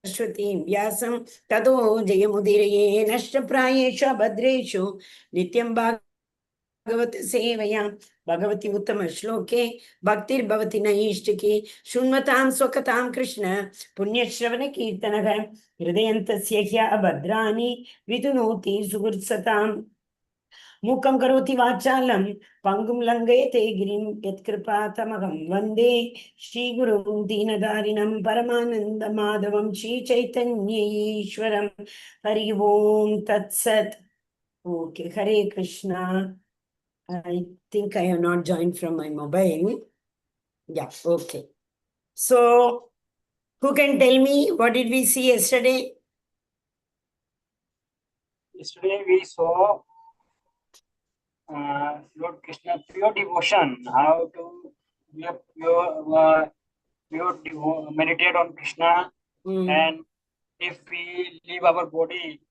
Saraswatim Vyasam Tado Jayamudiraye Nashtaprayeshu Abhadreshu Nityam Bhagavata Sevayam Bhagavati Uttama Shloke Bhaktir Bhavati Naishtaki Shunmatam Swakatam Krishna Punyashravana Kirtanaga Hridayantasya Abhadrani Vidunoti Sugursatam Mukam Karoti Vachalam Pangum Langayate Girim Yatkripatamagam Vande Shri Guru Dinadarinam Paramananda Madhavam Shri Chaitanya Ishwaram Hari Om Tat Sat. Okay, Hare Krishna. I think I have not joined from my mobile. Yeah, okay. So, who can tell me what did we see yesterday? Yesterday we saw Lord Krishna pure devotion, how to be a meditate on Krishna, and if we leave our body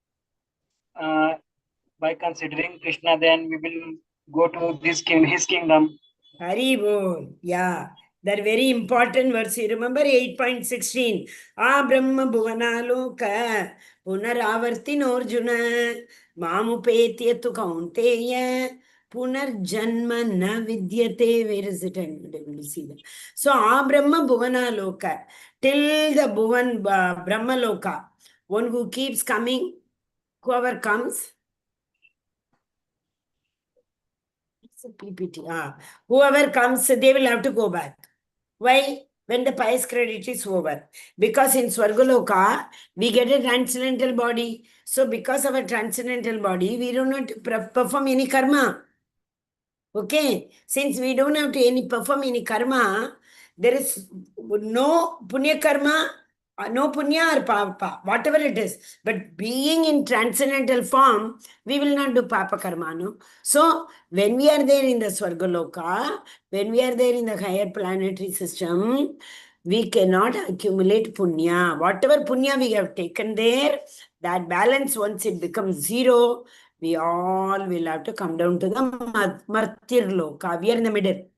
by considering Krishna, then we will go to his kingdom. Hari Bol, yeah. That very important verse. You remember 8.16. Ah Brahma Bhuvanaloka Punaravartin Arjuna Mamupetyetu Kaunteya Punarjanma na Vidyate. Where is it? I'm not able to see that. So Ah Brahma Bhuvanaloka till the Brahma Loka. One who keeps coming, whoever comes. PPT. Whoever comes, they will have to go back. Why? When the pious credit is over. Because in Swargaloka, we get a transcendental body. So because of a transcendental body, we do not perform any karma. Okay? Since we don't have to perform any karma, there is no punya karma, no punya or papa, whatever it is. But being in transcendental form, we will not do papa karma, no? So, when we are there in the Swargaloka, when we are there in the higher planetary system, we cannot accumulate punya. Whatever punya we have taken there, that balance, once it becomes zero, we all will have to come down to the Martir Loka. We are in the middle.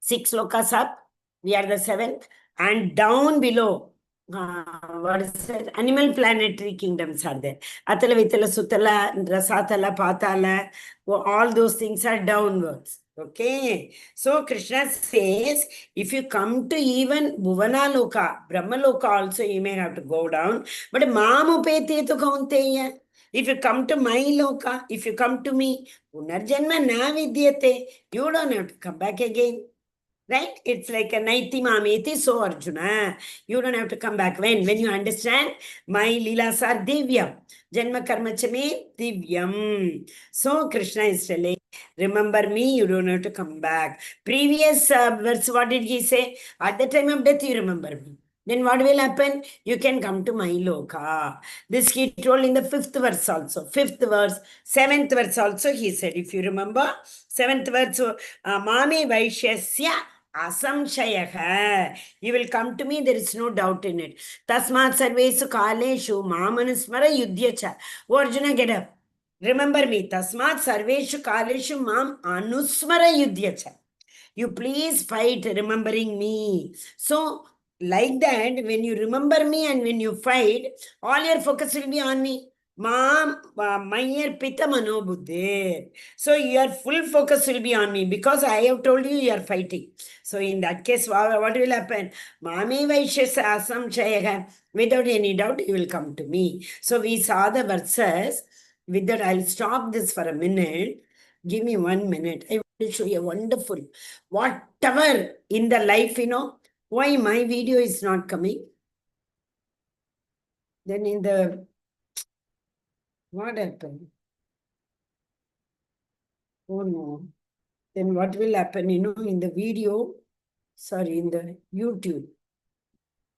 6 lokas up, we are the 7th, and down below, what is it? Animal planetary kingdoms are there. Atala, Vitala, Sutala, Rasatala, Patala, all those things are downwards. Okay. So Krishna says, if you come to even Bhuvana Loka, Brahma Loka also, you may have to go down. But Mamupete to Kaunteya. If you come to my Loka, if you come to me, Punarjanma na vidyate, you don't have to come back again. Right? It's like a naiti mameti, so Arjuna. You don't have to come back. When you understand, my leelas are divyam. Janma karma chame divyam. So Krishna is telling, remember me, you don't have to come back. Previous verse, what did he say? At the time of death, you remember me. Then what will happen? You can come to my loka. This he told in the 5th verse also. 5th verse, 7th verse also he said. If you remember, 7th verse, Mame Vaishyasya Asamshayaha. You will come to me, there is no doubt in it. Tasmat Sarvesu Kaleshu Mamanusmara Yudhyacha. Oh Arjuna, get up. Remember me. Tasmat Sarveshu Kaleshu Mam Anusmara Yudhyacha. You please fight remembering me. So, like that, when you remember me and when you fight, all your focus will be on me. Mom, Mayar Pita Mano Buddhe. So your full focus will be on me because I have told you you are fighting. So in that case, what will happen? Mami Vaishyas Asam Chayaga. Without any doubt, you will come to me. So we saw the verses. With that, I'll stop this for a minute. Give me 1 minute. I will show you wonderful. Whatever in the life, why my video is not coming? Then in the, what happened? Oh no. Then what will happen, in the video, sorry, in the YouTube,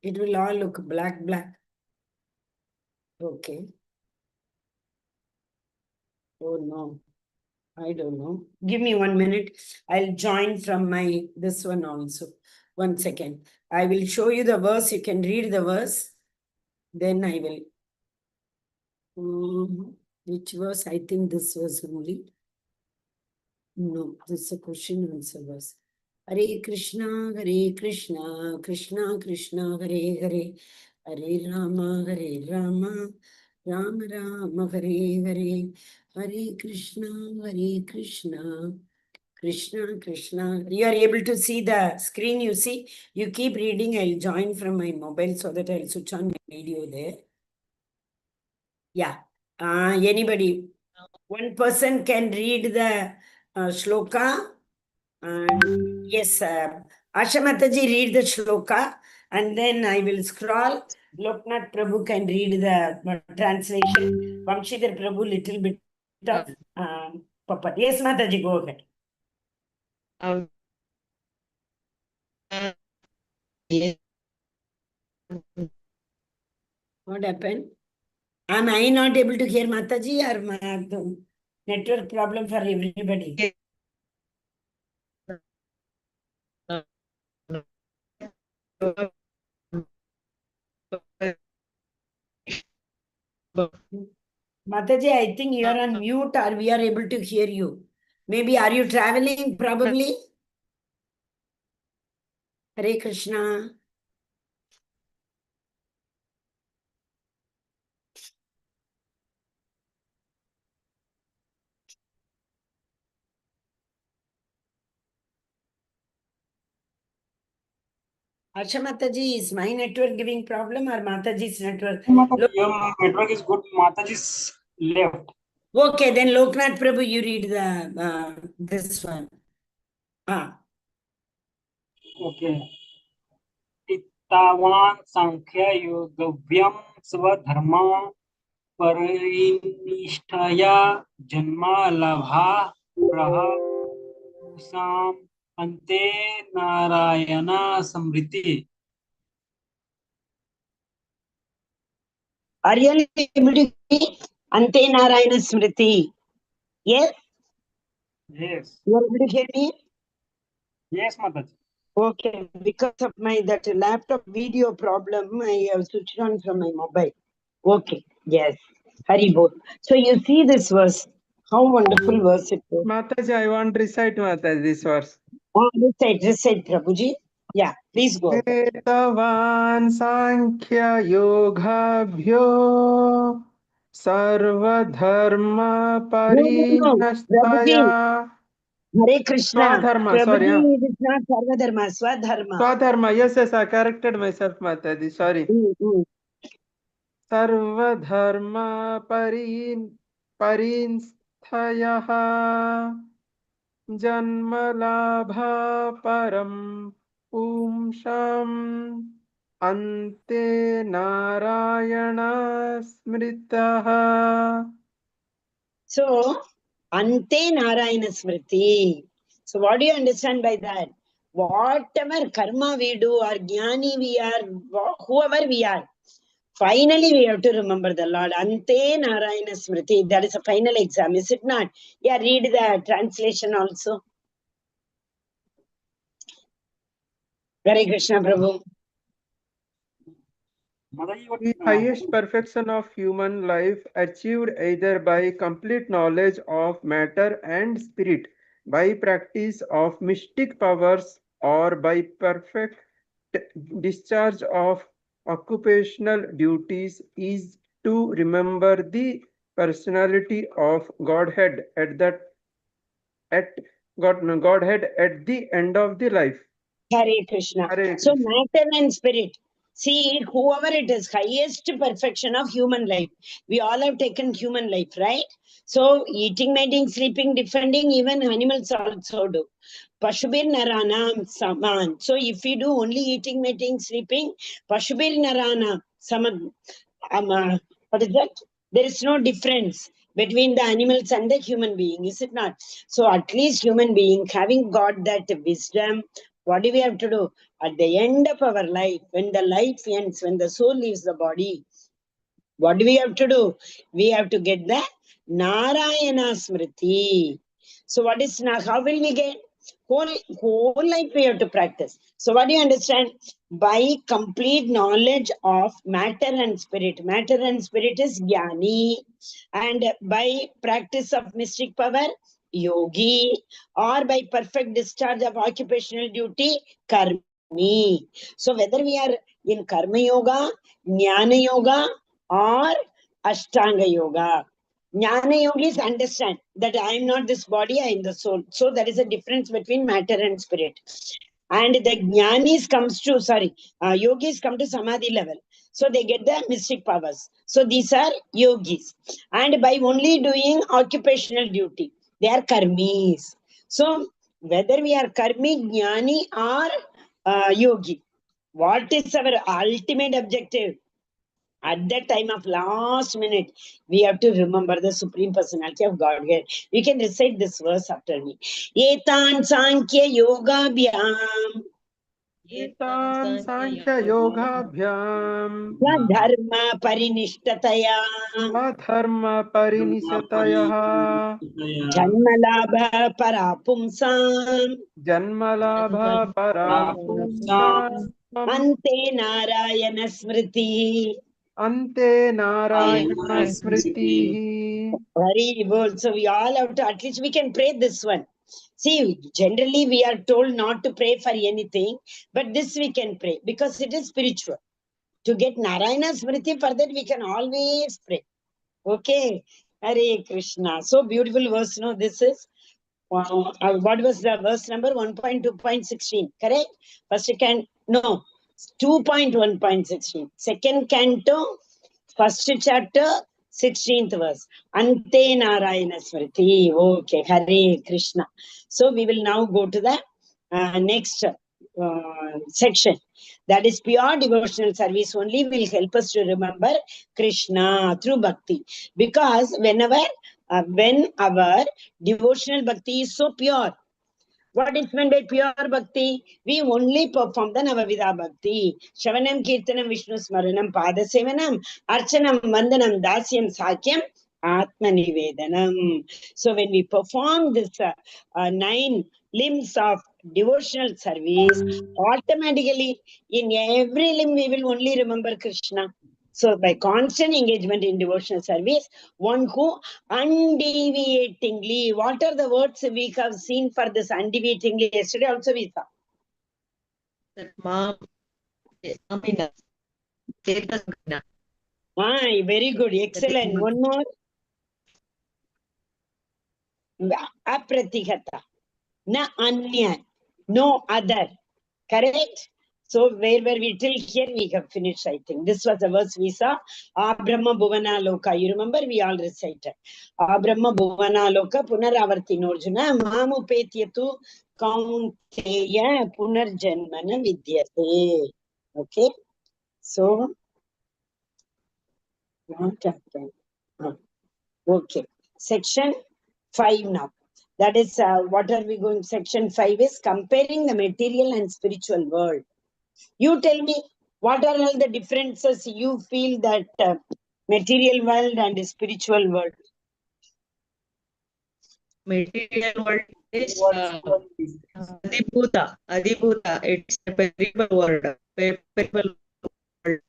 it will all look black. Okay. Oh no. I don't know. Give me 1 minute. I'll join from this one also. 1 second. I will show you the verse. You can read the verse. Then I will. Which verse? I think this was only. No, this is a question answer verse. Hare Krishna, Krishna Krishna, Hare Hare. Hare Rama, Rama Rama, Hare Krishna, Krishna Krishna. You are able to see the screen, you see? You keep reading, I'll join from my mobile so that I'll switch on my video there. Yeah. Anybody? One person can read the shloka. Yes, Asha Mataji read the shloka and then I will scroll. Loknath Prabhu can read the translation. Vamshidhar Prabhu little bit of Papa. Yes, Mataji, go ahead. Yes. What happened? Am I not able to hear Mataji or network problem for everybody? Mataji, I think you are on mute or we are able to hear you. Maybe are you traveling probably? Hare Krishna. Asha Mataji, is my network giving problem or Mataji's network? Your network is good. Mataji's left. Okay, then Loknath Prabhu, you read the this one. Okay. Ittavan Sankhya Yogavyam Svadharma Parinishtaya Janma Labha Raha Usam Ante Narayana Samriti. Are you able to see Ante Narayana Smriti? Yes? Yes. You are able to hear me? Yes, Mataji. Okay, because of my that laptop video problem, I have switched on from my mobile. Okay, yes. Hari Bol. So you see this verse, how wonderful verse it is. Mataji, I want to recite Mataji this verse. Recite, Prabhuji. Yeah, please go ahead. Etavan Sankhya Yogabhyo Sarvadharma No, Prabhuji. Parinastaya. Hare Krishna. Swadharma, sorry. Prabhuji, it is not Sarvadharma, Swadharma. Swadharma, yes, I corrected myself, Mataji, sorry. Sarvadharma Parinsthayaha Janmalabha Param Pumsham Ante Narayana Smritaha. So, Ante Narayana Smriti. So, what do you understand by that? Whatever karma we do, or jnani we are, whoever we are, finally we have to remember the Lord. Ante Narayana Smriti. That is a final exam, is it not? Yeah, read the translation also. Hare Krishna Prabhu. The highest perfection of human life achieved either by complete knowledge of matter and spirit, by practice of mystic powers, or by perfect discharge of occupational duties is to remember the personality of Godhead Godhead at the end of the life. Hare Krishna. Hare So, Krishna. matter and spirit. See, whoever it is, highest perfection of human life. We all have taken human life, right? So, eating, mating, sleeping, defending, even animals also do. Pashubir Narana Saman. So, if we do only eating, mating, sleeping, Pashubir Narana Saman. What is that? There is no difference between the animals and the human being, is it not? So, at least human being having got that wisdom, what do we have to do? At the end of our life, when the life ends, when the soul leaves the body, what do we have to do? We have to get the Narayana Smriti. So what is how will we get? Whole life we have to practice. So what do you understand? By complete knowledge of matter and spirit. Matter and spirit is jnani. And by practice of mystic power, yogi. Or by perfect discharge of occupational duty, karmi. karmi. So whether we are in karma yoga, jnana yoga, or ashtanga yoga, jnana yogis understand that I am not this body, I am the soul. So there is a difference between matter and spirit. And the jnanis comes to, yogis come to samadhi level. So they get the mystic powers. So these are yogis. And by only doing occupational duty, they are karmis. So whether we are karmi, jnani, or yogi, what is our ultimate objective? At that time of last minute, we have to remember the Supreme Personality of Godhead. You can recite this verse after me. Etan Sankhya Yoga Bhyam Etan Sankhya Yogabhyam Dharma Parinishtataya Adharma Parinisatayaha Janmalabha Parapumsam Janmalabha Parapumsa Ante Narayana Smriti. Ante Narayana Smritihi. Very good. So we all have to, at least we can pray this one. See, generally we are told not to pray for anything, but this we can pray because it is spiritual. To get Narayana Smriti, for that we can always pray. Okay. Hare Krishna. So beautiful verse. No, this is, what was the verse number? 1.2.16. Correct? First can, no, 2.1.16. Second canto, first chapter, 16th verse. Ante Narayana Smriti. Okay, Hare Krishna. So we will now go to the next section. That is pure devotional service only will help us to remember Krishna through bhakti. Because when our devotional bhakti is so pure, what is meant by pure bhakti? We only perform the Navavida bhakti. Shavanam, Kirtanam, Vishnu Smaranam, Padasevanam, Archanam, Vandanam, Dasyam, Sakyam, Atma Nivedanam. So when we perform this 9 limbs of devotional service, automatically in every limb we will only remember Krishna. So by constant engagement in devotional service, one who undeviatingly, what are the words we have seen for this undeviatingly? Yesterday also we saw. Very good, excellent. One more. Apratihata. Na anya. No other. Correct? So where were we till here? We have finished, I think. This was the verse we saw. Abrahma Bhuvana Loka. You remember? We all recited. Abrahma Bhuvana Loka Punaravartinorjuna Mamu Petyatu Kaunteya Punarjanmana Vidyate. Okay? So, what happened? Okay. Section 5 now. That is, what are we going? Section 5 is comparing the material and spiritual world. You tell me, what are all the differences you feel that material world and spiritual world? Material world is Adibhuta. It's a perishable world. Perishable world.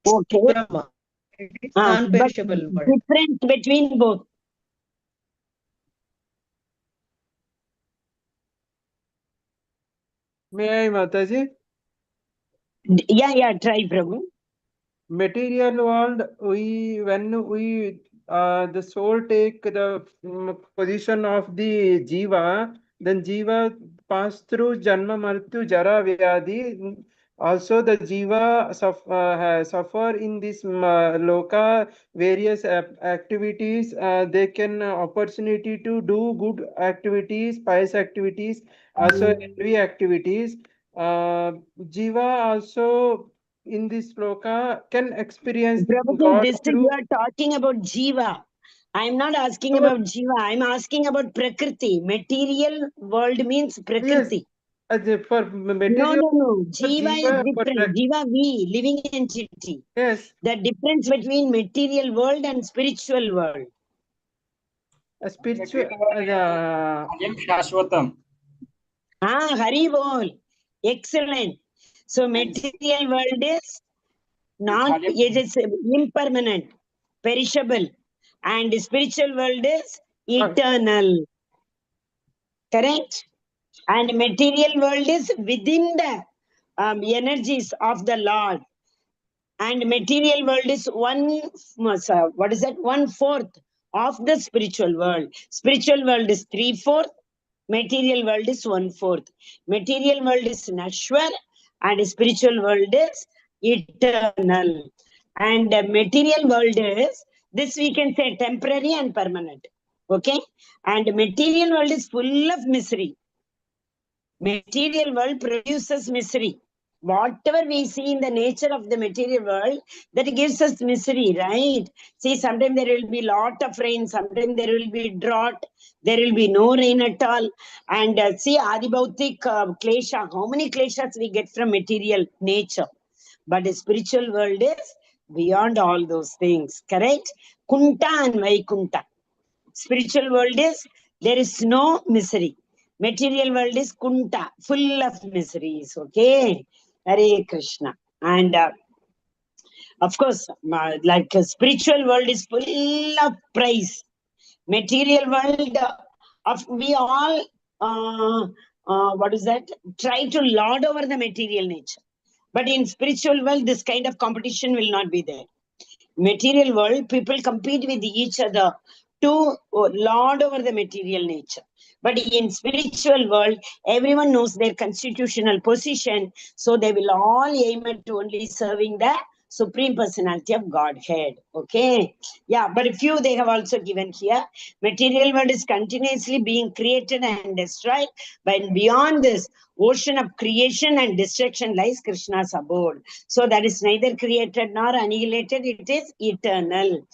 Okay. Brahma. It is non-perishable But world. difference between both. May I, Mataji? Yeah, try, Prabhu. Material world, when we the soul take the position of the jiva, then jiva pass through janma martyu jara vyadi. Also the jiva suffer in this loka various activities. They can opportunity to do good activities, pious activities, also envy activities. Jiva also in this sloka can experience Prabhu, God this you through. are talking about Jiva. I am not asking about Jiva. I am asking about Prakriti. Material world means Prakriti. Yes, for material. No. For Jiva is jiva, different. Jiva, we, living entity. yes, The difference between material world and spiritual world. a spiritual. Ayam Shashwatam. Hari bol. Excellent. So material world is not, it is impermanent, perishable. And spiritual world is eternal. Correct? And material world is within the energies of the Lord. And material world is what is that? 1/4 of the spiritual world. Spiritual world is 3/4. Material world is 1/4. Material world is Nashwar and spiritual world is eternal. And material world is, this we can say temporary and permanent. Okay? And material world is full of misery. Material world produces misery. Whatever we see in the nature of the material world, that gives us misery, right? See, sometimes there will be lot of rain, sometimes there will be drought, there will be no rain at all. And see, Adibhautik klesha, how many kleshas we get from material nature. But the spiritual world is beyond all those things, correct? Kunta and Vaikunta. Spiritual world is, there is no misery. Material world is kunta, full of miseries. Okay, Hare Krishna. And of course, like spiritual world is full of praise. Material world, we all what is that? Try to lord over the material nature. But in spiritual world, this kind of competition will not be there. Material world, people compete with each other to lord over the material nature. But in spiritual world, everyone knows their constitutional position, so they will all aim at only serving the Supreme Personality of Godhead. Okay, yeah, but a few they have also given here. Material world is continuously being created and destroyed, but beyond this ocean of creation and destruction lies Krishna's abode. So that is neither created nor annihilated, it is eternal,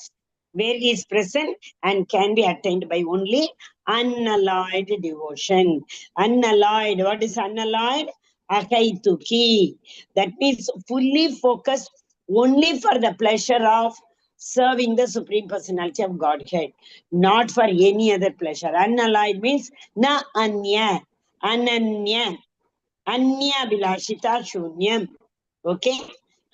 where he is present and can be attained by only unalloyed devotion. Unalloyed, what is unalloyed? Akaituki. That means fully focused only for the pleasure of serving the Supreme Personality of Godhead, not for any other pleasure. Unalloyed means na anya, ananya, anya bilashita shunyam. Okay,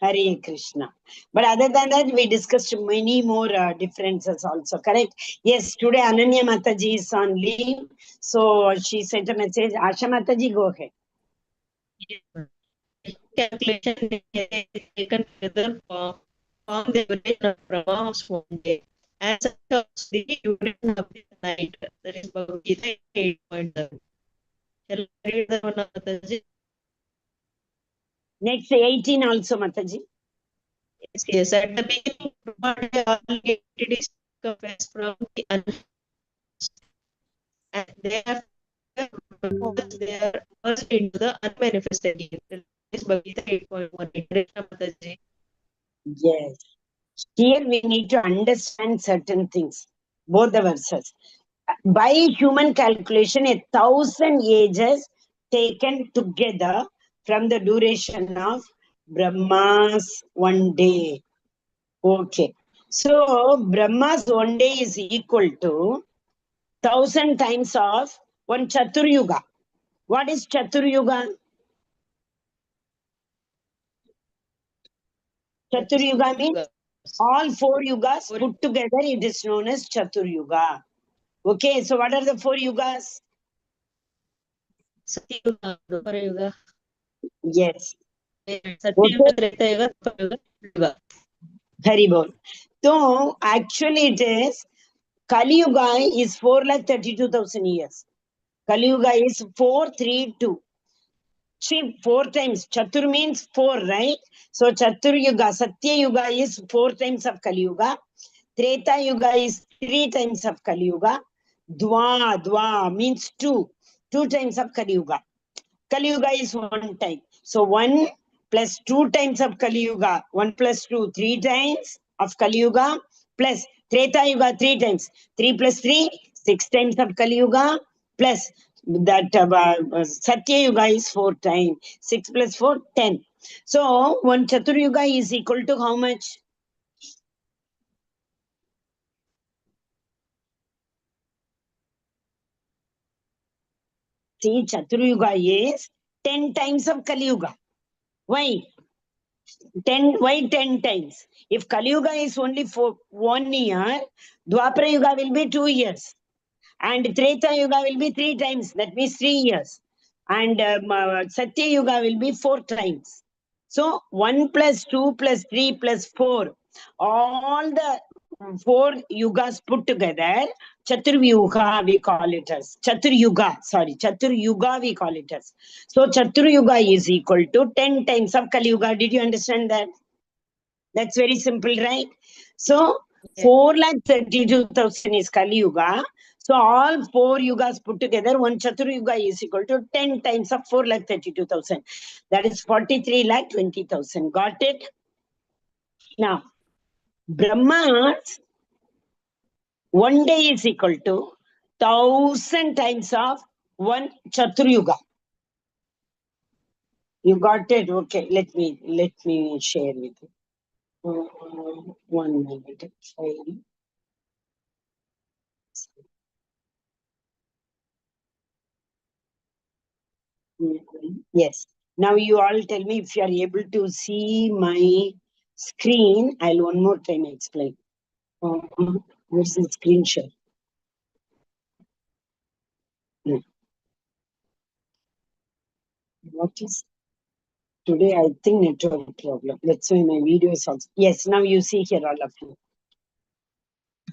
Hare Krishna. But other than that, we discussed many more differences also, correct? Yes, today Ananya Mataji is on leave. So she sent a message. Asha Mataji, go ahead. Calculation is taken together from the duration of Brahma's 1 day. As such as the duration of the night. That is Gita 8.7. Shall I read the one, Mataji? Next 18 also, Mataji. Yes, at the beginning, all entities confess from the and they are first into the unmanifested. This Bhagavad 8.1. Yes. Here we need to understand certain things, both the verses. By human calculation, 1,000 ages taken together from the duration of Brahma's 1 day. Okay. So Brahma's 1 day is equal to 1,000 times of one Chaturyuga. What is Chaturyuga? Chaturyuga means all 4 yugas put together, it is known as Chaturyuga. Okay, so what are the 4 yugas? Satyuga, Dwapara Yuga. Yes. Satyuga, Treta Yuga, Dwapara Yuga. Haribol. So actually it is Kali Yuga is 4,32,000 years. Kali Yuga is 432. See, 4 times. Chatur means 4, right? So Chatur Yuga, Satya Yuga is 4 times of Kali Yuga. Treta Yuga is 3 times of Kali Yuga. Dwa means 2. 2 times of Kali Yuga. Kali Yuga is 1 time. So 1 plus 2 times of Kali Yuga. 1 plus 2, 3 times of Kali Yuga. Plus Treta Yuga 3 times. 3 plus 3, 6 times of Kali Yuga. Plus that Satya Yuga is 4 times. 6 plus 4, 10. So one Chatur Yuga is equal to how much? See, Chatur Yuga is 10 times of Kali Yuga. Why? 10 times? If Kali Yuga is only for 1 year, Dwapara Yuga will be 2 years. And Treta Yuga will be 3 times. That means 3 years. And Satya Yuga will be 4 times. So 1 plus 2 plus 3 plus 4, all the 4 yugas put together, Chaturvyuga we call it as. Chaturyuga we call it as. So Chaturyuga is equal to 10 times of Kali Yuga. Did you understand that? That's very simple, right? So 4,32,000 is Kali Yuga. So all 4 yugas put together, one Chatur Yuga is equal to 10 times of 4,32,000. That is 43,20,000. Got it? Now, Brahma's 1 day is equal to 1,000 times of 1 Chatur Yuga. You got it? Okay, let me share with you. 1 minute. Yes. Now you all tell me if you are able to see my screen. I'll one more time explain. Where's the screen share? What is today? I think network problem. That's why my video is also. Yes, now you see here all of you.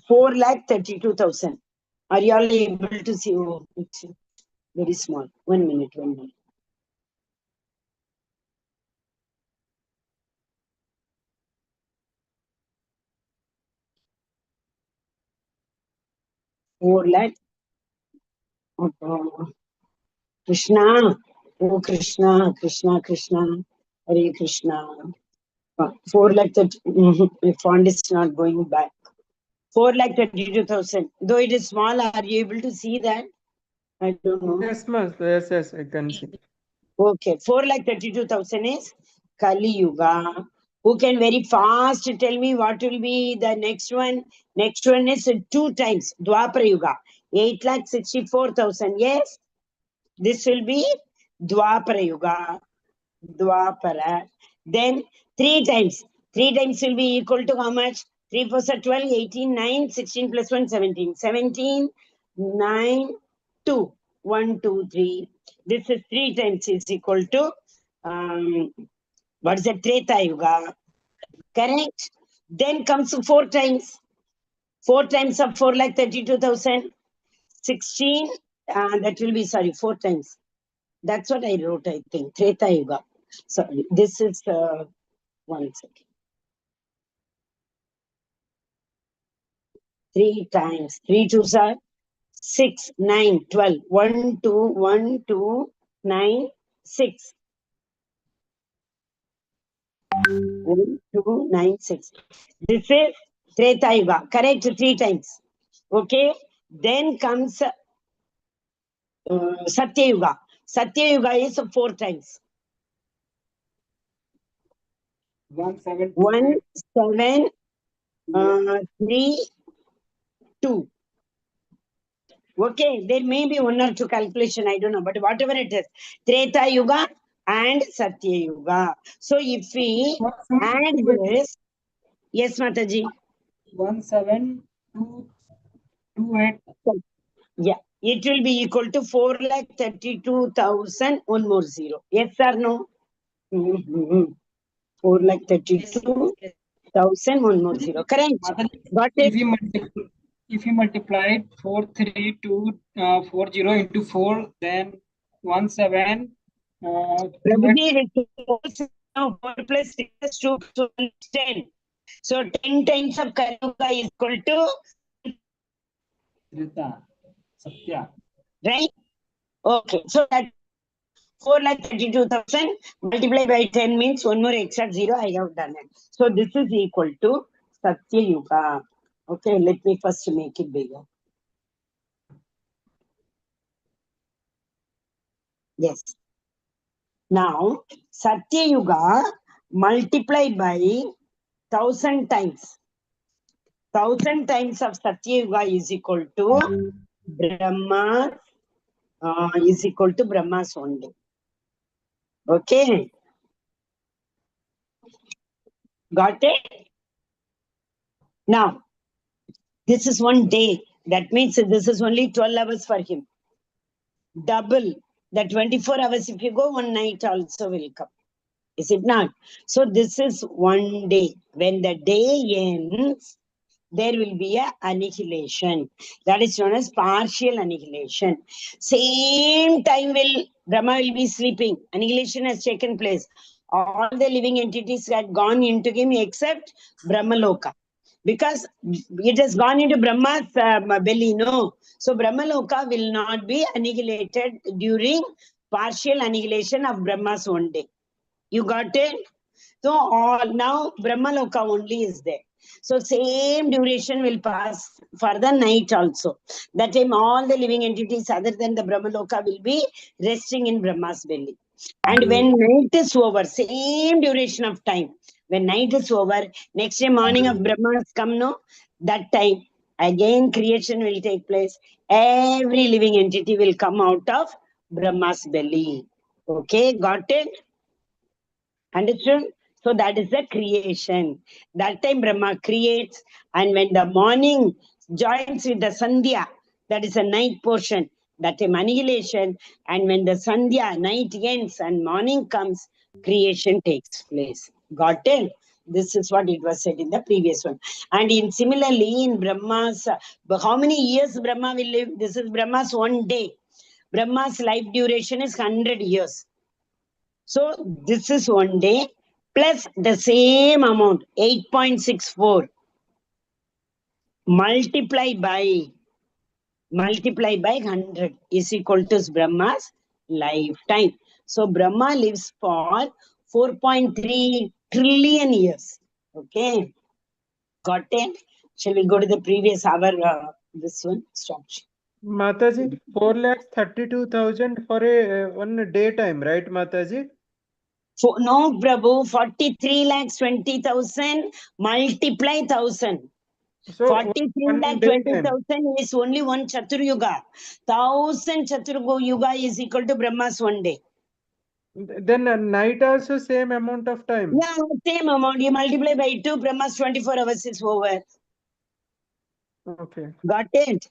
4,32,000. Are you all able to see? Oh, it's very small. 1 minute, 1 minute. Four lakh. Krishna. Oh, Krishna, Krishna, Krishna. Hare Krishna. 4,30,000. My font is not going back. 4,32,000. Though it is small, are you able to see that? I don't know. Yes, ma'am. Yes, I can see. Okay, 4,32,000 is Kali Yuga. Who can very fast tell me what will be the next one? Next one is 2 times Dwapara Yuga. 8,64,000. Yes, this will be Dwapara Yuga. Dwapara. Then 3 times. 3 times will be equal to how much? 3 4 are 12, 18, 9, 16 plus 1, 17. 17, 9, 2. 1, 2, 3. This is 3 times is equal to, what is it? Treta Yuga. Correct? Then comes 4 times. 4 times of 4,32,000. 16, that will be, 4 times. That's what I wrote, I think. Treta Yuga. Sorry, this is, 1 second. 3 times. 3 2s are 6, 9, 12. 1, 2, 1, 2, 9, 6. 1, 2, 9, 6. This is Treta Yuga. Correct? 3 times. Okay. Then comes Satya Yuga. Satya Yuga is 4 times. 1, 7, 3, 2. Okay, there may be 1 or 2 calculation, I don't know, but whatever it is, Treta Yuga and Satya Yuga. So if we add this, yes, Mataji. 17,228. Yeah, it will be equal to 4,32,000. 1 more 0. Yes or no? 4,32,000. 1 more 0. Correct. Got it? If you multiplied 43240 into 4, then 17. Prabhuji, now 4 plus 6 is 2, so 10. So 10 times of Kali Yuga is equal to Satya. right? Okay, so that 4,32,000 multiplied by 10 means 1 more extra 0. I have done it. So this is equal to Satya Yuga. Okay, let me first make it bigger. Yes. Now, Satya Yuga multiplied by 1,000 times. 1,000 times of Satya Yuga is equal to Brahma, is equal to Brahma's 1 day. Okay. Got it? Now, this is 1 day. That means this is only 12 hours for him. Double The 24 hours, if you go, one night also will come. Is it not? So this is one day. When the day ends, there will be a annihilation. That is known as partial annihilation. Same time Brahma will be sleeping. Annihilation has taken place. All the living entities had gone into him except Brahmaloka. Because it has gone into Brahma's belly, no. So Brahmaloka will not be annihilated during partial annihilation of Brahma's one day. You got it? So all now Brahmaloka only is there. So same duration will pass for the night also. That time all the living entities other than the Brahmaloka will be resting in Brahma's belly. And when night is over, same duration of time. When night is over, next day morning of Brahma's come, no? That time again creation will take place. Every living entity will come out of Brahma's belly. Okay, got it? Understood? So that is the creation. That time Brahma creates, and when the morning joins with the Sandhya, that is a night portion, that is annihilation, and when the Sandhya, night ends and morning comes, creation takes place. Got it? This is what it was said in the previous one. And in similarly, in Brahma's, how many years Brahma will live? This is Brahma's one day. Brahma's life duration is 100 years. So this is one day plus the same amount, 8.64 multiplied by 100 is equal to Brahma's lifetime. So Brahma lives for 4.3 trillion years. Okay, got it? Shall we go to the previous hour? This one, stop. Mataji, 4,32,000 for a one daytime, right, Mataji? No, Prabhu, 43,20,000 multiply 1,000. So 43,20,000 is only one Chatur Yuga. 1,000 Chatur Yuga is equal to Brahma's one day. Then night also same amount of time. Yeah, same amount. You multiply by 2, Brahma's 24 hours is over. Okay. Got it?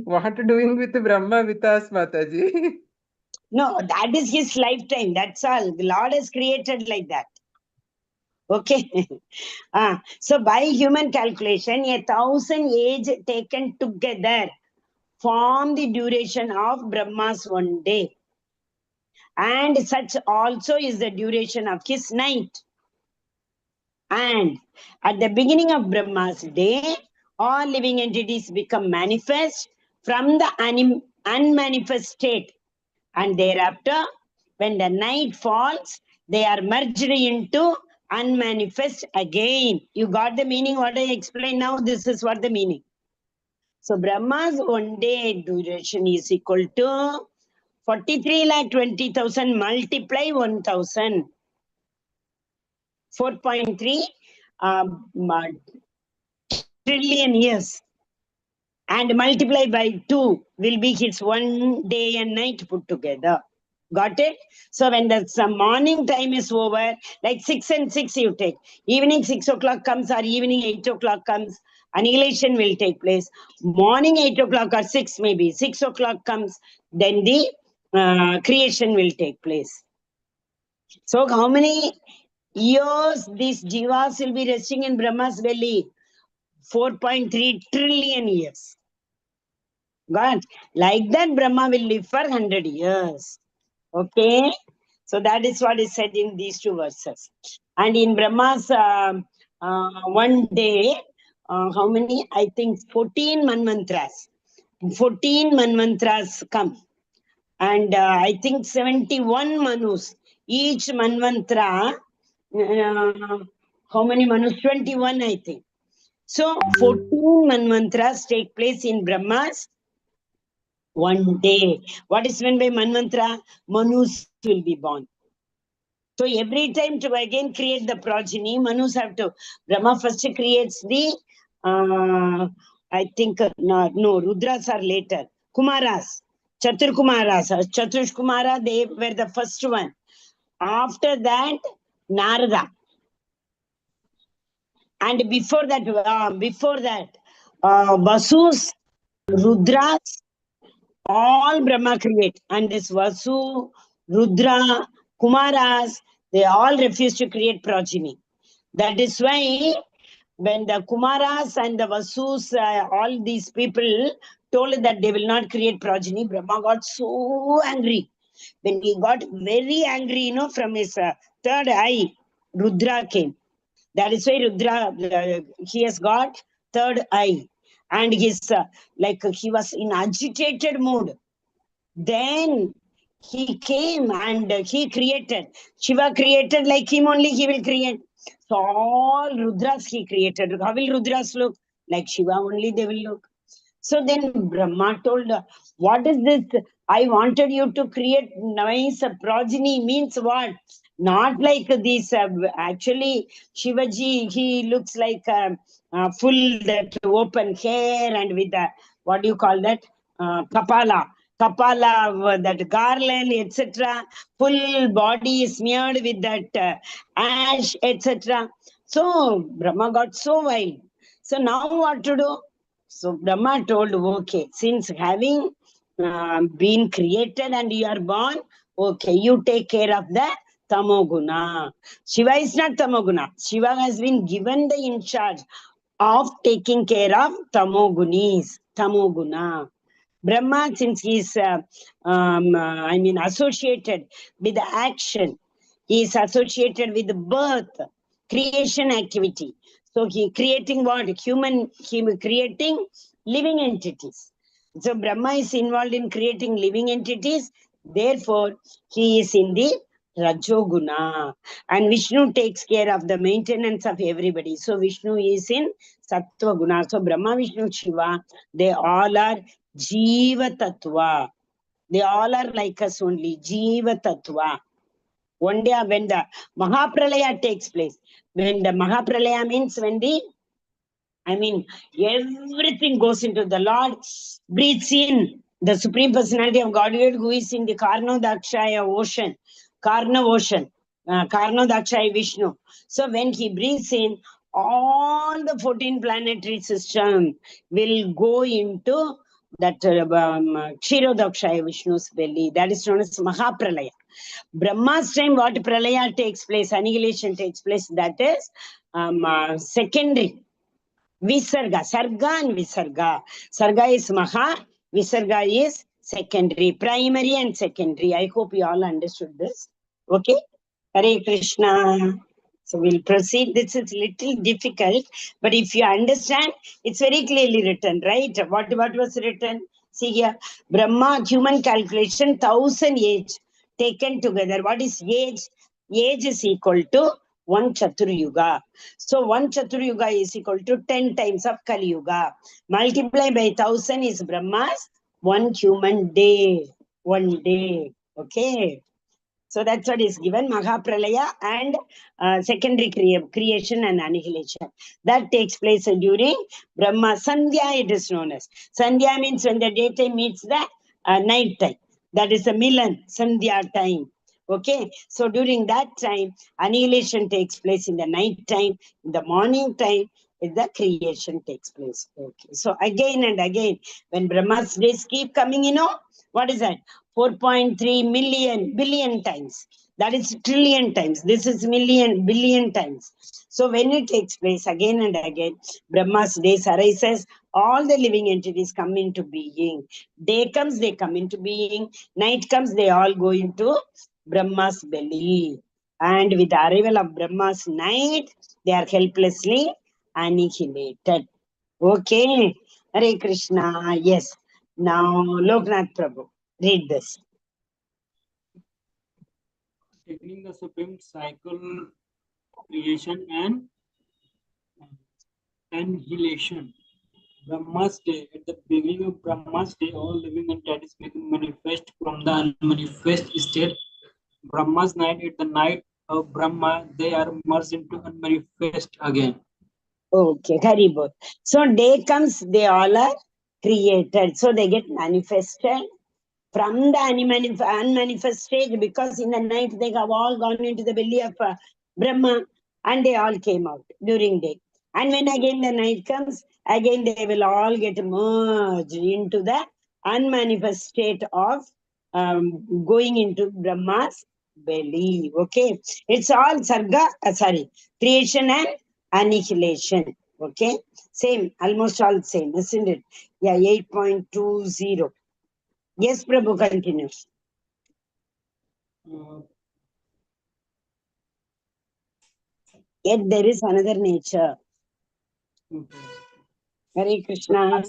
What doing with Brahma with us, Mataji? No, that is his lifetime. That's all. The Lord has created like that. Okay. So by human calculation, 1,000 age taken together form the duration of Brahma's one day. And such also is the duration of his night. And at the beginning of Brahma's day, all living entities become manifest from the unmanifest state. And thereafter, when the night falls, they are merged into unmanifest again. You got the meaning what I explained now? This is what the meaning. So Brahma's one day duration is equal to 43,20,000 multiply 1,000. 4.3 trillion years. And multiply by 2 will be his one day and night put together. Got it? So when the morning time is over, like 6 and 6 you take. Evening 6 o'clock comes or evening 8 o'clock comes, annihilation will take place. Morning 8 o'clock or 6 maybe, 6 o'clock comes, then the creation will take place. So how many years these jivas will be resting in Brahma's belly? 4.3 trillion years. God, like that Brahma will live for 100 years. Okay, so that is what is said in these two verses. And in Brahma's one day, how many? I think 14 manvantras. 14 manvantras come. And I think 71 manus. Each manvantra, how many manus? 21, I think. So 14 manvantras take place in Brahma's one day. What is meant by manvantra? Manus will be born. So every time to again create the progeny, Manus have to. Brahma first creates the, I think, no, Rudras are later. Kumaras, Chatur Kumaras, Chatush Kumara, they were the first one. After that, Narada. And before that, Vasus, Rudras, All Brahma create. And this Vasu, Rudra, Kumaras, they all refuse to create progeny. That is why when the Kumaras and the Vasus, all these people told that they will not create progeny, Brahma got so angry. When he got very angry, from his third eye, Rudra came. That is why Rudra, he has got third eye. And his, he was in agitated mood. Then he came and he created. Shiva created like him only, he will create. So all Rudras he created. How will Rudras look? Like Shiva only they will look. So then Brahma told, what is this? I wanted you to create nice progeny. Means what? Not like this. Actually, Shivaji, he looks like full that open hair and with the, what do you call that? Kapala, that garland, etc. Full body smeared with that ash, etc. So Brahma got so wild. So now what to do? So Brahma told, okay, since having been created and you are born, okay, you take care of the Tamoguna. Shiva is not Tamoguna. Shiva has been given the in charge of taking care of Tamogunis, Tamoguna. Brahma, since he is, associated with the action, he is associated with the birth, creation activity. So he creating what? He creating living entities. So Brahma is involved in creating living entities. Therefore, he is in the Rajoguna. And Vishnu takes care of the maintenance of everybody. So Vishnu is in Sattva Guna. So Brahma, Vishnu, Shiva, they all are Jiva Tattva. They all are like us only. Jiva Tattva. One day when the Mahapralaya takes place, when the Mahapralaya means when everything goes into the Lord, breathes in the Supreme Personality of Godhead who is in the Karnodakshaya ocean, Karna ocean, Karnodakshaya Vishnu. So when he breathes in, all the 14 planetary system will go into that Kshirodakshaya Vishnu's belly. That is known as Mahapralaya. Brahma's time, what Pralaya takes place, annihilation takes place, that is secondary. Visarga, Sarga and Visarga. Sarga is Maha, Visarga is secondary, primary and secondary. I hope you all understood this. Okay? Hare Krishna. So we'll proceed. This is little difficult, but if you understand, it's very clearly written, right? What was written? See here, Brahma, human calculation, 1000 age taken together. What is age? Age is equal to 1 Chatur Yuga. So 1 Chatur Yuga is equal to 10 times of Kali Yuga. Multiply by 1000 is Brahma's 1 human day. 1 day. Okay. So that's what is given, Mahapralaya and secondary creation and annihilation. That takes place during Brahma Sandhya, it is known as. Sandhya means when the daytime meets the night time. That is the Milan, Sandhya time. Okay, so during that time, annihilation takes place in the night time. In the morning time, the creation takes place. Okay, so again and again, when Brahma's days keep coming, what is that? 4.3 billion times. That is trillion times. This is billion times. So when it takes place again and again, Brahma's days arises, all the living entities come into being. Day comes, they come into being. Night comes, they all go into Brahma's belly. And with the arrival of Brahma's night, they are helplessly annihilated. Okay. Hare Krishna. Yes. Now, Loknath Prabhu, read this. Taking the supreme cycle, creation and annihilation. Brahma's day. At the beginning of Brahma's day, all living entities become manifest from the unmanifest state. Brahma's night, at the night of Brahma, they are merged into unmanifest again. Okay, Haribol. So day comes, they all are created. So they get manifested from the unmanifest stage, because in the night they have all gone into the belly of Brahma and they all came out during day. And when again the night comes, again they will all get merged into the unmanifest state of going into Brahma's belly. Okay, it's all sarga, creation and annihilation. Okay, same, almost all same, isn't it? Yeah, 8.20. Yes, Prabhu, continue. Yet there is another nature. Hare Krishna.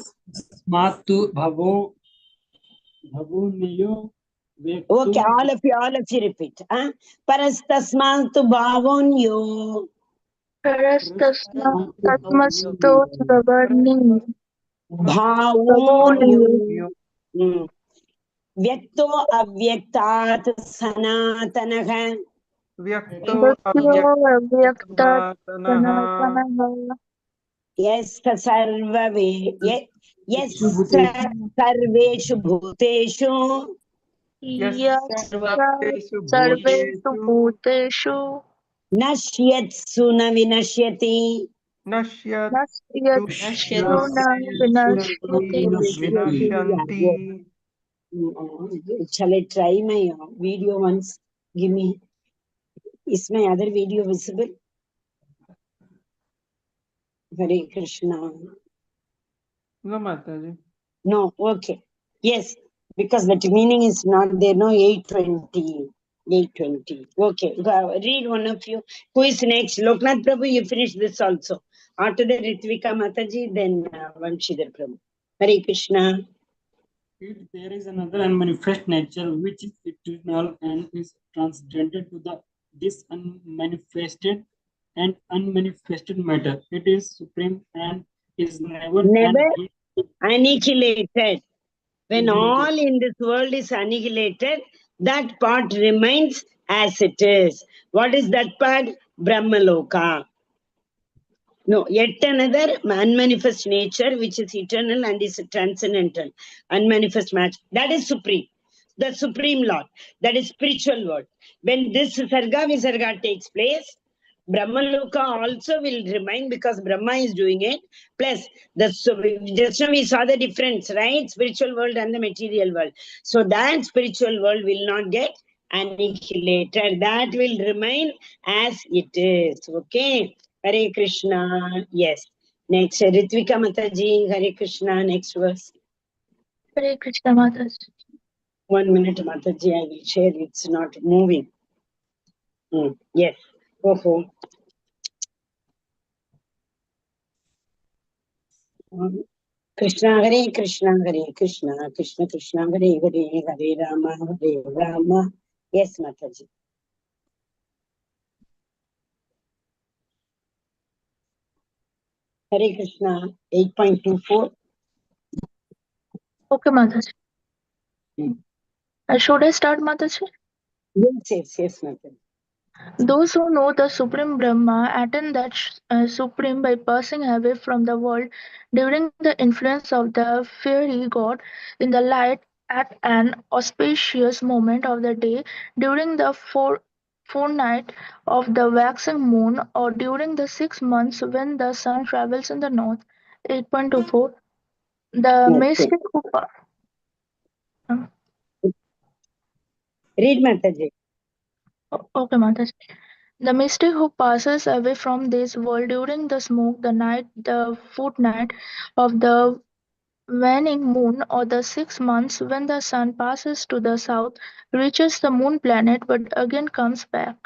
Matu bhavo bhavo Okay, all of you repeat. Parastasmantu bhavonyo. Parastasmastu Bhavarni Bhavonyo. Vyakto avyaktat sanatanaha. Vyakto Bhaktyo Avyaktat Sanatanaha. Sanatanaha Yes, sarveshu bhuteshu. Yasya Sarveshu Bhuteshu Bhuteshu Nashyatsu na vinashyati. Nashyat Nasyatsu na Vinashyati. Vinashyanti. Shall I try my video once? Give me. Is my other video visible? Hare Krishna. No, Mataji. No, okay. Yes, because that meaning is not there. No, 820. 820. Okay, read one of you. Who is next? Loknath Prabhu, you finish this also. After the Ritvika Mataji, then Vanshidhar Prabhu. Hare Krishna. There is another unmanifest nature which is eternal and is transcended to this unmanifested and unmanifested matter. It is supreme and is never Annihilated. When all in this world is annihilated, that part remains as it is. What is that part? Brahmaloka. No, yet another unmanifest nature which is eternal and is transcendental. Unmanifest match. That is supreme. The supreme Lord. That is spiritual world. When this Sarga Visarga takes place, Brahmaloka also will remain because Brahma is doing it. Plus, just now we saw the difference, right? Spiritual world and the material world. So that spiritual world will not get annihilated. That will remain as it is. Okay. Hare Krishna. Yes. Next, Ritvika Mataji. Hare Krishna. Next verse. Hare Krishna Mataji. 1 minute, Mataji. I will share. It's not moving. Yes. Oh. Krishna Hare Krishna Hare Krishna Krishna Krishna Hare Hare Hare Rama. Yes, Mataji. Hare Krishna 8.24. Okay, Mataji. Should I start, Mataji? Yes, Mataji. Those who know the Supreme Brahma attain that Supreme by passing away from the world during the influence of the fiery god in the light at an auspicious moment of the day, during the fortnight of the waxing moon, or during the 6 months when the sun travels in the north. 8.24. The mystic who Read, Mataji. okay, Mataji. The mystic who passes away from this world during the smoke, the night, the fortnight of the waning moon, or the 6 months when the sun passes to the south, reaches the moon planet but again comes back.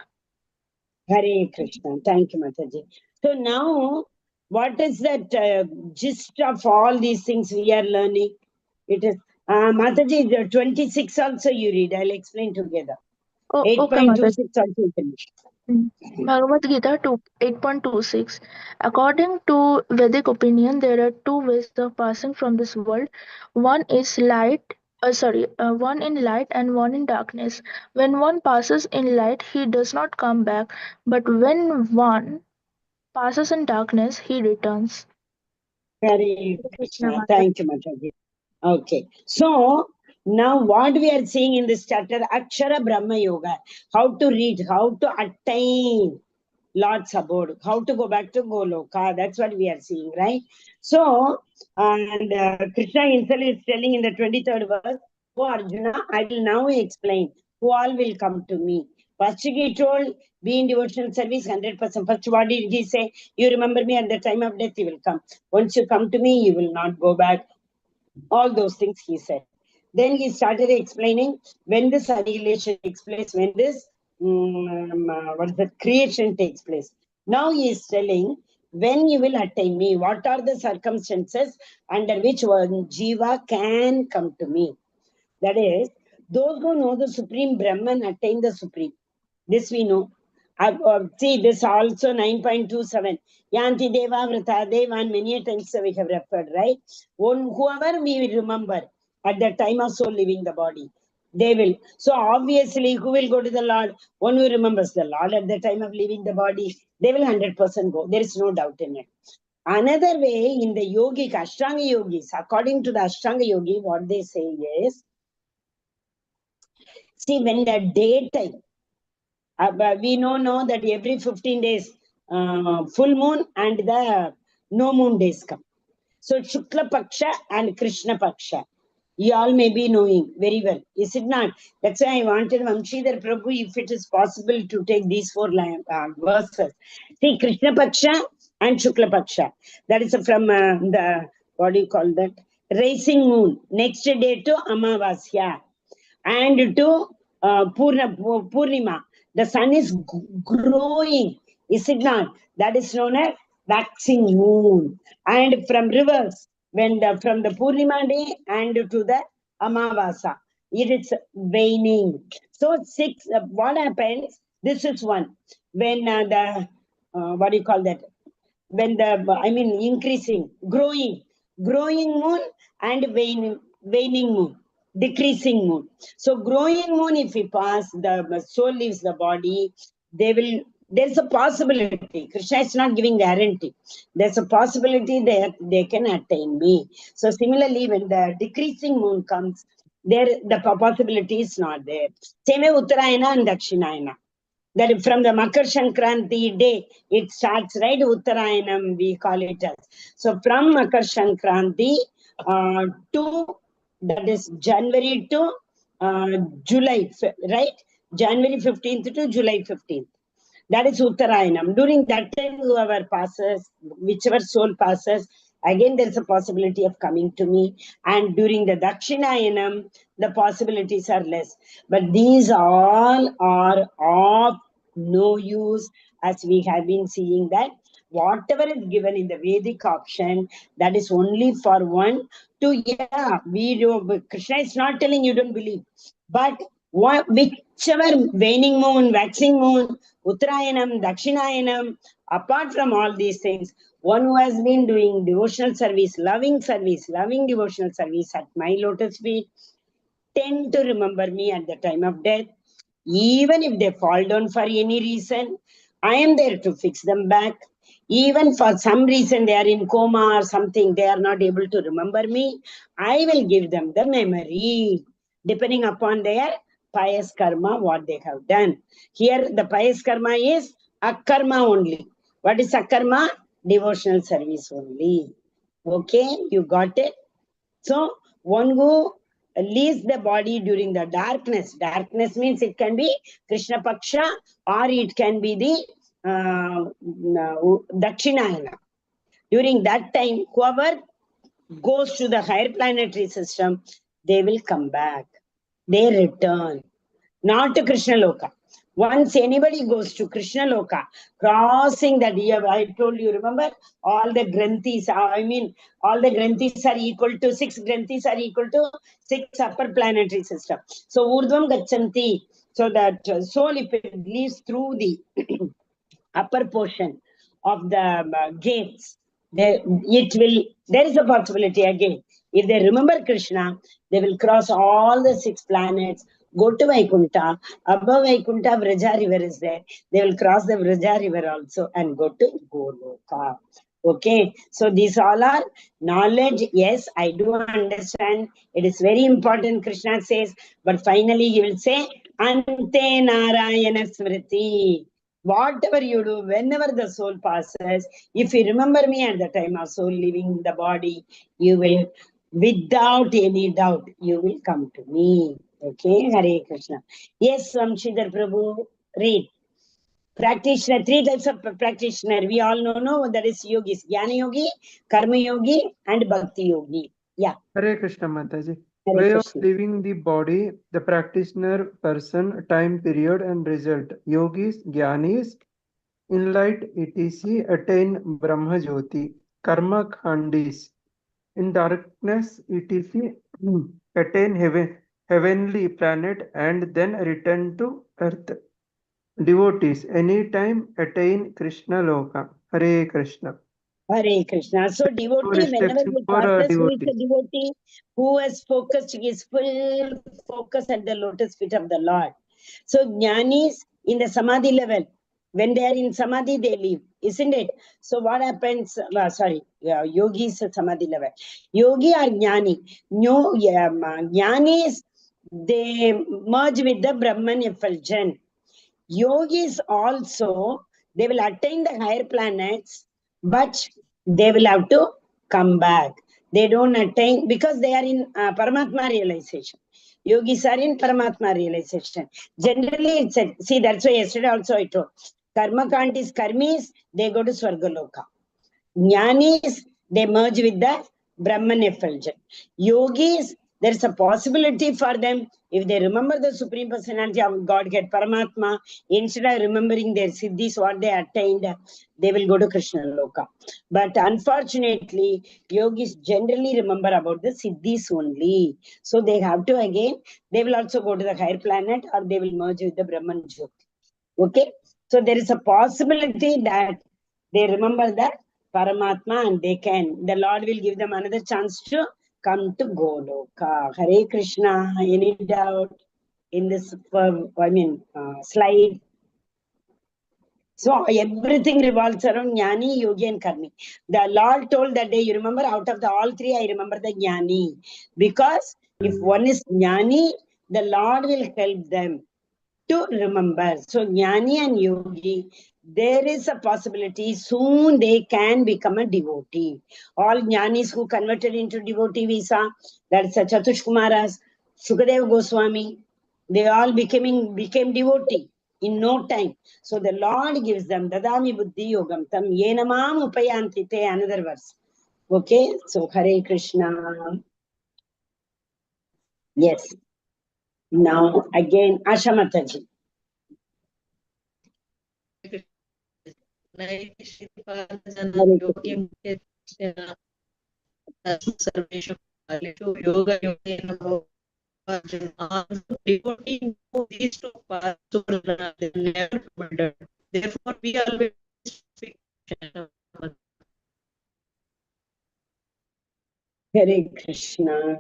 Hare Krishna. Thank you, Mataji. So now, what is that gist of all these things we are learning? It is Mataji, the 26 also you read. I'll explain together. Oh, okay, 8.26 also you finish. Bhagavad Gita 8.26. According to Vedic opinion, there are two ways of passing from this world. One is one in light and one in darkness. When one passes in light, he does not come back, but when one passes in darkness, he returns. Hare Krishna. Thank you, Mataji. Okay. So, now what we are seeing in this chapter, Akshara Brahma Yoga. How to read, how to attain. Lord's abode. How to go back to Goloka? That's what we are seeing, right? So, and Krishna himself is telling in the 23rd verse, "Oh Arjuna, I will now explain who all will come to me." First he told, be in devotional service 100%. First, what did he say? You remember me at the time of death, you will come. Once you come to me, you will not go back. All those things he said. Then he started explaining when this annihilation takes place, when this what is the creation takes place. Now he is telling when you will attain me, what are the circumstances under which one jiva can come to me. That is, those who know the Supreme Brahman attain the Supreme. This we know. See, this also 9.27. Yanti Deva Vrata Devan, many times we have referred, right? Whoever we remember at the time of soul leaving the body, they will. So obviously, who will go to the Lord? One who remembers the Lord at the time of leaving the body, they will 100% go. There is no doubt in it. Another way, in the yogic, Ashtanga yogis, according to the Ashtanga yogi, what they say is, see, when the daytime, we know that every 15 days, full moon and the no moon days come. So Shukla Paksha and Krishna Paksha, you all may be knowing very well, is it not? That's why I wanted Vamshidhar Prabhu, if it is possible, to take these four verses. See, Krishna Paksha and Shukla Paksha. That is from the, what do you call that? Rising moon. Next day to Amavasya. And to Purnima. The sun is growing, is it not? That is known as waxing moon. And from rivers, when from the Purnima day and to the Amavasa, it is waning. So six, what happens? This is one. When what do you call that? When the, increasing, growing moon and waning moon, decreasing moon. So growing moon, if we pass, the soul leaves the body, there's a possibility. Krishna is not giving guarantee. There's a possibility that they can attain me. So similarly, when the decreasing moon comes, the possibility is not there. Same way Uttarayana and Dakshinayana. That from the Makar Sankranti day, it starts, right? Uttarayanam, we call it as. So from Makar Sankranti to, that is January to July, right? January 15th to July 15th. That is Uttarayanam. During that time, whoever passes, whichever soul passes, again there is a possibility of coming to me. And during the Dakshinayanam, the possibilities are less. But these all are of no use, as we have been seeing that whatever is given in the Vedic option, that is only for one to, yeah, we do. Krishna is not telling you don't believe. But whichever waning moon, waxing moon, Uttarayanam, Dakshinayanam, apart from all these things, one who has been doing devotional service, loving devotional service at my lotus feet, tend to remember me at the time of death. Even if they fall down for any reason, I am there to fix them back. Even for some reason they are in coma or something, they are not able to remember me, I will give them the memory, depending upon their pious karma, what they have done. Here the pious karma is akarma only. What is akarma? Devotional service only. Okay, you got it? So one who leaves the body during the darkness. Darkness means it can be Krishna Paksha or it can be the Dakshinayana. During that time, whoever goes to the higher planetary system, they will come back. They return. Not to Krishna Loka. Once anybody goes to Krishna Loka, crossing that year, I told you, remember, all the granthis, all the granthis are equal to 6 granthis are equal to 6 upper planetary system. So Urdhvam Gachanti, so that soul, if it leaves through the upper portion of the gates, there is a possibility again. If they remember Krishna, they will cross all the 6 planets, go to Vaikuntha. Above Vaikuntha, Vraja river is there. They will cross the Vraja river also and go to Goloka. Okay, so these all are knowledge. Yes, I do understand. It is very important, Krishna says, but finally he will say, Ante Narayana Smriti. Whatever you do, whenever the soul passes, if you remember me at the time of soul leaving the body, you will, without any doubt, you will come to me. Okay, Hare Krishna. Yes, Swamshidhar Prabhu, read. Practitioner, three types of practitioner. We all know, no, that is yogis. Jnana yogi, karma yogi, and bhakti yogi. Yeah. Hare Krishna Mataji. Hare Way of Krishna. leaving the body, the practitioner, person, time period and result. Yogis, Jnanis, enlight etc. attain Brahma Jyoti. Karma Khandis, in darkness etc. attain heavenly planet and then return to earth. Devotees, anytime attain Krishna Loka. Hare Krishna. Hare Krishna. So No devotee, whenever restriction he for passes, who is the devotees. devotee? Who has focused his full focus at the lotus feet of the Lord. So jnanis in the samadhi level, when they are in samadhi, they leave, isn't it? So what happens? Yogis samadhi level. Yogi are jnani. No, jnanis, they merge with the Brahman effulgence. Yogis also, they will attain the higher planets, but they will have to come back. They don't attain because they are in Paramatma realization. Yogis are in Paramatma realization. Generally, it's a, see, that's why yesterday also I told. Karma Kant is karmis, they go to Swargaloka. Jnanis, they merge with the Brahman effulgence. Yogis, there's a possibility for them, if they remember the Supreme Personality of Godhead, Paramatma, instead of remembering their siddhis, what they attained, they will go to Krishna Loka. But unfortunately, yogis generally remember about the siddhis only. So they have to again, they will also go to the higher planet or they will merge with the Brahman Jyoti. Okay? So there is a possibility that they remember that Paramatma and they can, the Lord will give them another chance to come to Goloka. Hare Krishna. Any doubt in this, slide? So everything revolves around Jnani, Yogi and Karmi. The Lord told that day, you remember, out of the all three, I remember the Jnani. Because if one is Jnani, the Lord will help them to remember. So Jnani and Yogi, there is a possibility soon they can become a devotee. All Jnanis who converted into devotee visa, that's Chatush Kumaras, Sukadeva Goswami, they all became devotee in no time. So the Lord gives them Dadami Buddhi Yogam Tam Yenamam Upayanti Te, another verse. Okay, so Hare Krishna. Yes. Now again, Asha Mataji. Hare Krishna. Yoga devotee know these two paths, so they will never abandon. Therefore, we always speak. Hare Krishna.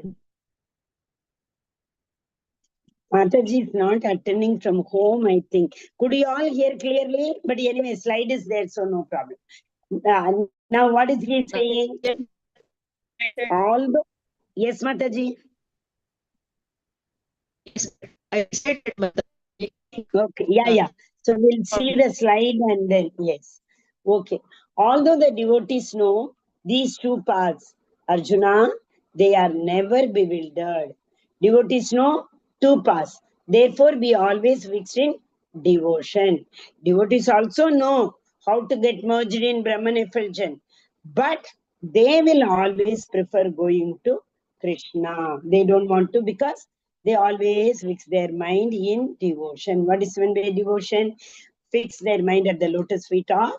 Mataji is not attending from home, I think. Could you all hear clearly? But anyway, slide is there, so no problem. Now, what is he saying? Although, yes, Mataji. Yes, I said it, Mataji. Okay, yeah. So we'll see the slide and then, yes. Okay. Although the devotees know these two paths, Arjuna, they are never bewildered. Devotees know two paths. Therefore, be always fixed in devotion. Devotees also know how to get merged in Brahman effulgence. But they will always prefer going to Krishna. They don't want to because they always fix their mind in devotion. What is meant by devotion? Fix their mind at the lotus feet of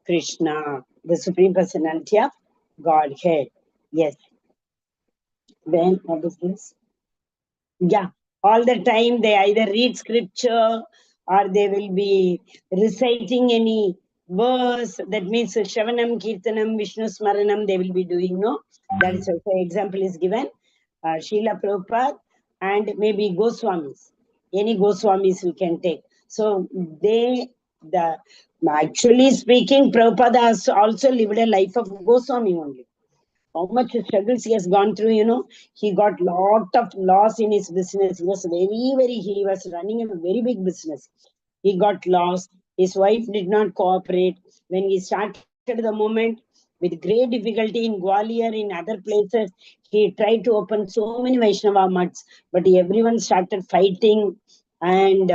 Krishna, the Supreme Personality of Godhead. Yes. Then what is this? Yeah. All the time they either read scripture or they will be reciting any verse. That means Shravanam, Kirtanam, Vishnu Smaranam, they will be doing, no? That is also example is given. Srila Prabhupada and maybe Goswamis. Any Goswamis we can take. So actually speaking, Prabhupada has also lived a life of Goswami only. How much struggles he has gone through, he got lot of loss in his business. He was he was running a very big business. He got lost. His wife did not cooperate. When he started the movement, with great difficulty in Gwalior, in other places, he tried to open so many Vaishnava mutts, but everyone started fighting. And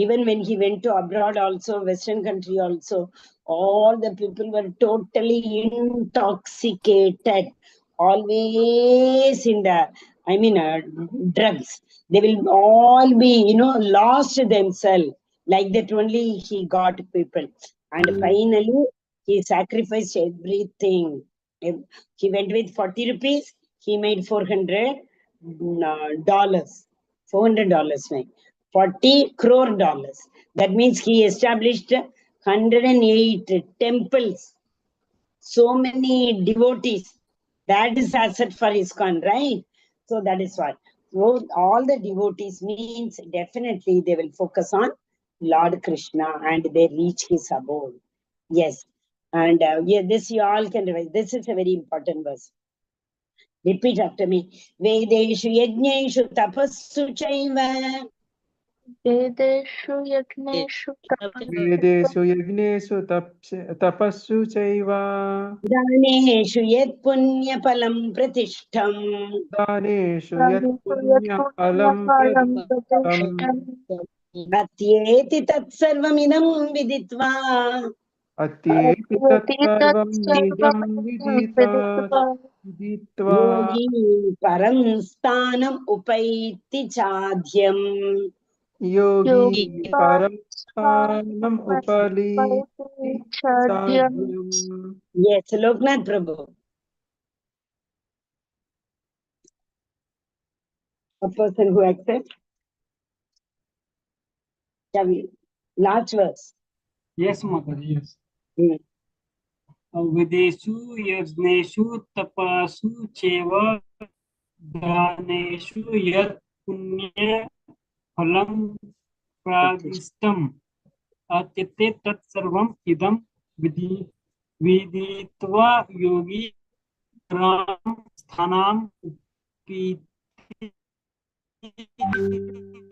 even when he went to abroad also, Western country also, all the people were totally intoxicated, always in the, drugs. They will all be, lost themselves. Like that only he got people. And finally, he sacrificed everything. He went with 40 rupees, he made $400. $400, made. 40 crore dollars. That means he established 108 temples. So many devotees. That is asset for ISKCON, right? So that is what. So all the devotees means definitely they will focus on Lord Krishna and they reach his abode. Yes. And this you all can revise. This is a very important verse. Repeat after me. Vedeshu yajneshu tapassu chaiva. Vedeshu yagneshu वेदेषु यज्ञेषु तपस्सु चैव Daneshu yat punya palam pratishtham. दानेषु यत् पुण्यफलं punyaphalam प्रतिष्ठम् pratishtham. Atyeti tat sarvamidam viditva. अत्येति तत्सर्वं निजं Viditva विदित्वा Yogi param sthanam upaiti chadhyam. योगी yogi परं स्थानम् उपलीति chadyam. साध्यम्. Yes, Loknath Prabhu. A person who accepts. Shall we? Last verse. Yes, Mataji, yes. Hmm. Videshu yajneshu tapasu cheva daneshu yat punya phalam pragistam atyate tat sarvam idam viditva yogi ram sthanam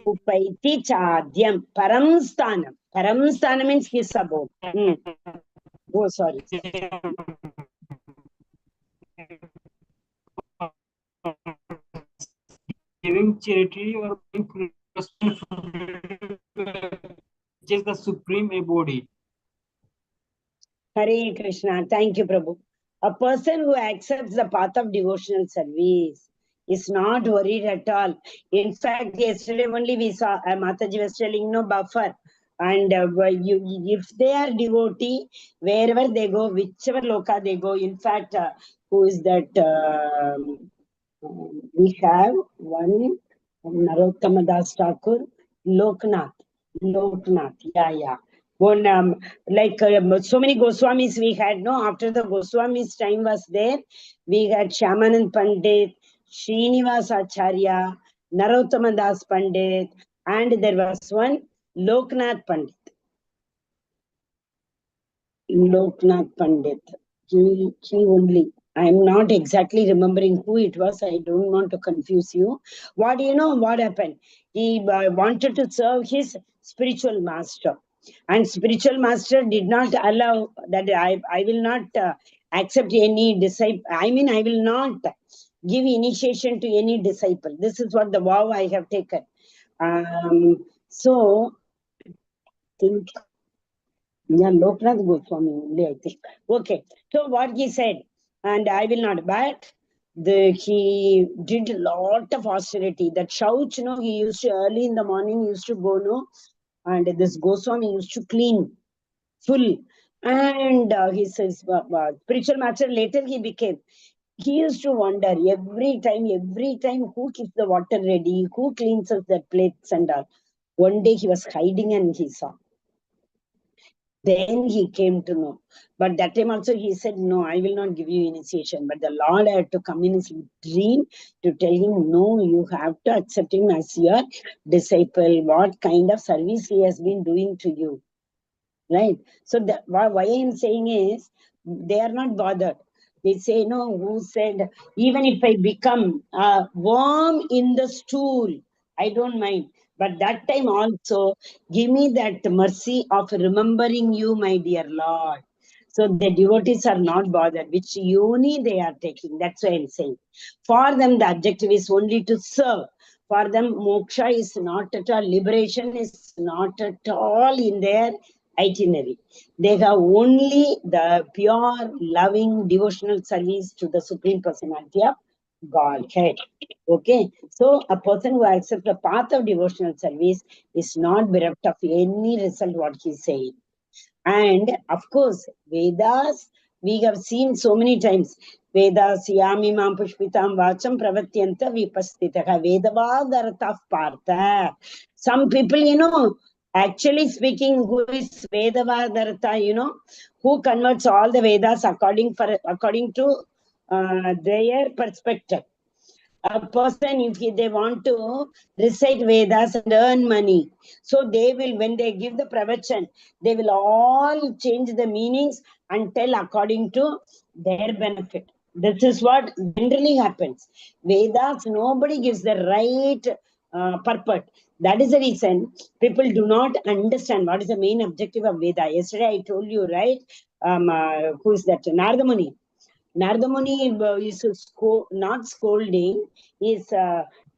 Upaiti chadhyam. Param sthanam. Param sthanam means his abode. Oh, sorry. Giving charity or which is the supreme abode. Hare Krishna. Thank you, Prabhu. A person who accepts the path of devotional service is not worried at all. In fact, yesterday only we saw Mataji was telling no buffer. And if they are devotee, wherever they go, whichever loka they go, in fact, who is that? We have one Narottama Das Thakur, Loknath. Yeah. One, so many Goswamis we had, no? After the Goswamis time was there, we had Shyamanand Pandit, Srinivas Acharya, Narottama Das Pandit, and there was one Loknath Pandit. Loknath Pandit. He only. I'm not exactly remembering who it was. I don't want to confuse you. What do you know? What happened? He wanted to serve his spiritual master. And spiritual master did not allow that I will not accept any disciple. I will not give initiation to any disciple. This is what the vow I have taken. So, think. Yeah, Loknath Goswami only, I think. Okay, so what he said, and I will not, but he did a lot of austerity. That Shauch, he used to early in the morning, used to go, and this Goswami used to clean full. And he says, spiritual master, later he became. He used to wonder every time, who keeps the water ready, who cleans us the plates and all. One day he was hiding and he saw. Then he came to know. But that time also he said, no, I will not give you initiation. But the Lord had to come in his dream to tell him, no, you have to accept him as your disciple. What kind of service he has been doing to you. Right? So why I am saying is, they are not bothered. They say, no, who said, even if I become a worm in the stool, I don't mind. But that time also, give me that mercy of remembering you, my dear Lord. So the devotees are not bothered which uni they are taking. That's why I'm saying. For them, the objective is only to serve. For them, moksha is not at all, liberation is not at all in their itinerary. They have only the pure, loving, devotional service to the Supreme Personality of Godhead. Okay, so a person who accepts the path of devotional service is not bereft of any result what he is saying. And of course, Vedas, we have seen so many times. Vedas, yami mam pushpitam vacham pravatyanta vipastitaha. Vedavagartha partha. Some people, actually speaking, who is Vedavagartha, who converts all the Vedas according to their perspective. A person, if they want to recite Vedas and earn money, so they will, when they give the pravachan, they will all change the meanings and tell according to their benefit. This is what generally happens. Vedas, nobody gives the right purport. That is the reason people do not understand what is the main objective of Veda. Yesterday I told you, right? Who is that? Narada Muni. Narada Muni is not scolding, is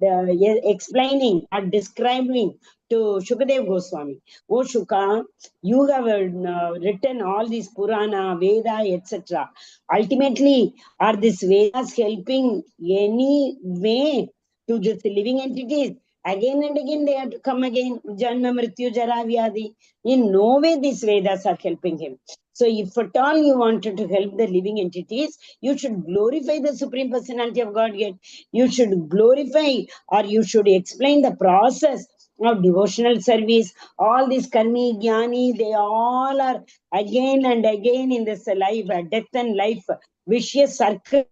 explaining or describing to Shukadev Goswami. Oh Shuka, you have written all these Purana, Veda, etc. Ultimately, are these Vedas helping any way to these living entities? Again and again they have to come again. Janma, Mrityu, Jara, Vyadi. In no way these Vedas are helping him. So if at all you wanted to help the living entities, you should glorify the Supreme Personality of Godhead. You should glorify or you should explain the process of devotional service. All these Karmi, Jnani, they all are again and again in this life, death and life, vicious circle.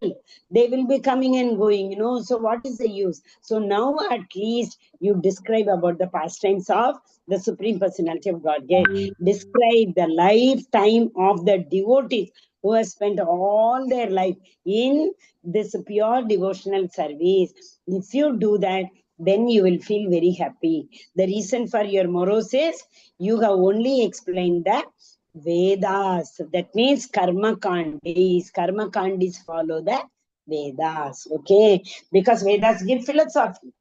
They will be coming and going, So what is the use? So now at least you describe about the pastimes of the Supreme Personality of Godhead. Describe the lifetime of the devotees who have spent all their life in this pure devotional service. If you do that, then you will feel very happy. The reason for your morose is you have only explained the Vedas. That means Karma Kandis. Karma Kandis follow the Vedas. Okay? Because Vedas give philosophy.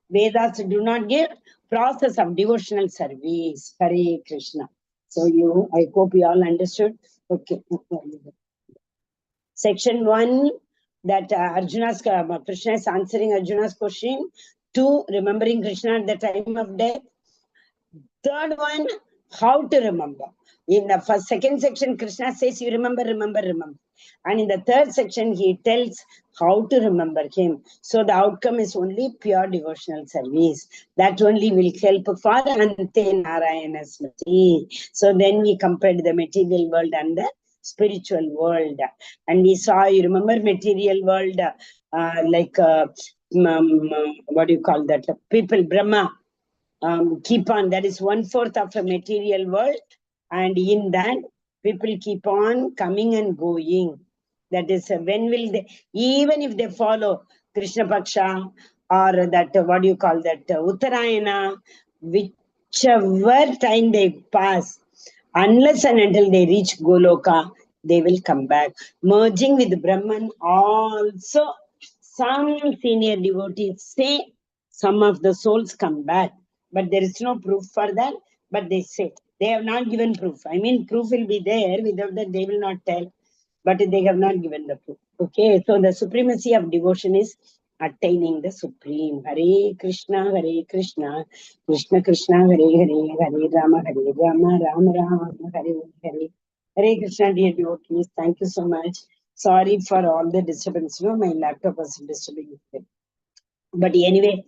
Vedas do not give process of devotional service. Hare Krishna. So I hope you all understood. Okay. Section 1, that Krishna is answering Arjuna's question. 2, remembering Krishna at the time of death. Third one, how to remember. In the second section, Krishna says, you remember. And in the third section, he tells how to remember him. So the outcome is only pure devotional service. That only will help for Ante Narayana Smriti. So then we compared the material world and the spiritual world. And we saw, you remember material world, what do you call that? People, Brahma. Keep on, that is 1/4 of a material world, and in that people keep on coming and going. That is, when will they, even if they follow Krishna Paksha or that, what do you call that, Uttarayana, whichever time they pass, unless and until they reach Goloka, they will come back. Merging with Brahman also, some senior devotees say some of the souls come back. But there is no proof for that. But they say, they have not given proof. I mean, proof will be there. Without that, they will not tell. But they have not given the proof. Okay, so the supremacy of devotion is attaining the Supreme. Hare Krishna, Krishna Krishna, Hare Rama, Rama Rama, Hare Hare. Hare Krishna, dear devotees. Thank you so much. Sorry for all the disturbance. My laptop was disturbing. But anyway,